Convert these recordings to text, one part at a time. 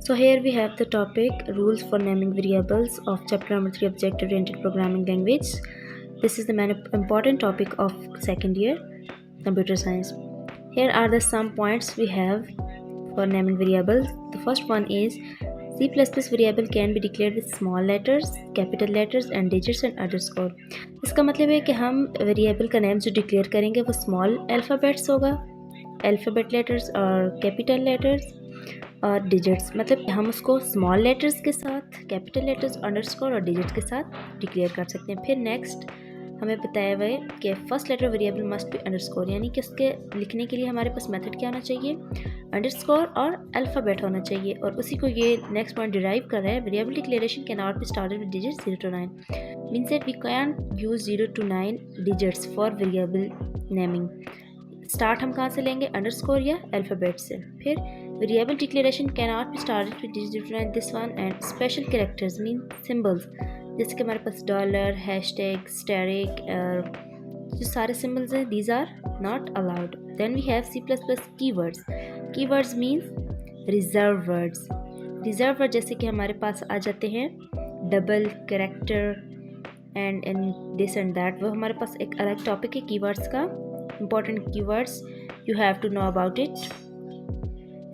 So here we have the topic rules for naming variables of chapter number 3 object oriented programming language. This is the main important topic of second year computer science. Here are the some points we have for naming variables. The first one is C++ variable can be declared with small letters, capital letters and digits and underscore. इसका मतलब है कि हम variable का name जो declare करेंगे वो small alphabets होगा, अल्फ़ाबेट लेटर्स और कैपिटल लेटर्स और डिजिट्स, मतलब हम उसको स्मॉल लेटर्स के साथ, कैपिटल लेटर्स, अंडरस्कोर और डिजिट्स के साथ डिक्लेयर कर सकते हैं। फिर नेक्स्ट हमें बताया हुआ है कि first letter variable must be underscore, यानी कि उसके लिखने के लिए हमारे पास मेथड क्या होना चाहिए, अंडरस्कोर और अल्फ़ाबेट होना चाहिए। और उसी को ये नेक्स्ट पॉइंट डिराइव कर रहा है, variable declaration can not be started with digits 0 to 9, means that we can use 0 to 9 digits for variable naming. Start हम कहाँ से लेंगे, अंडरस्कोर या अल्फ़ाबेट से। फिर variable declaration can not be started with digits 0 to 9 this one, and special characters mean symbols, जैसे कि हमारे पास डॉलर, हैशटैग, स्टेरिक, जो सारे सिंबल्स हैं these are not allowed. Then we have C++ keywords. Keywords means reserve words. Reserve word जैसे कि हमारे पास आ जाते हैं double, character and this and that, वो हमारे पास एक अलग टॉपिक है कीवर्ड्स का। Important keywords you have to know about it,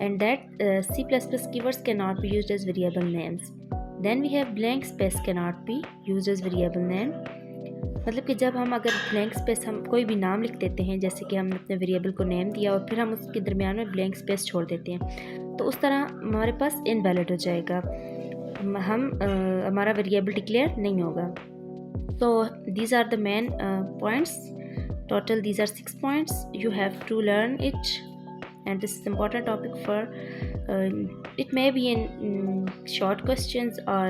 and that C++ keywords cannot be used as variable names. Then we have blank space cannot be used as variable name. मतलब कि जब हम अगर blank space, हम कोई भी नाम लिख देते हैं, जैसे कि हमने अपने वेरिएबल को नेम दिया और फिर हम उसके दरमियान में ब्लैंक स्पेस छोड़ देते हैं, तो उस तरह हमारे पास इनवैलिड हो जाएगा, हमारा वेरिएबल डिक्लेयर नहीं होगा। तो these are the main points, total these are 6 points. You have to learn it, and this is important topic for it may be in short questions or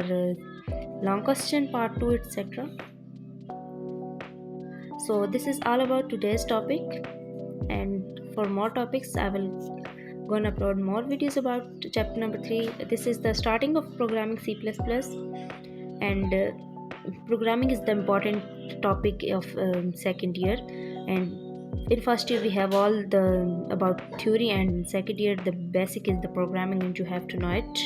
long question part 2 etc. So this is all about today's topic, and for more topics I will gonna upload more videos about chapter number 3. This is the starting of programming C++, and programming is the important topic of second year, and in first year we have all the about theory, and second year the basic is the programming and you have to know it.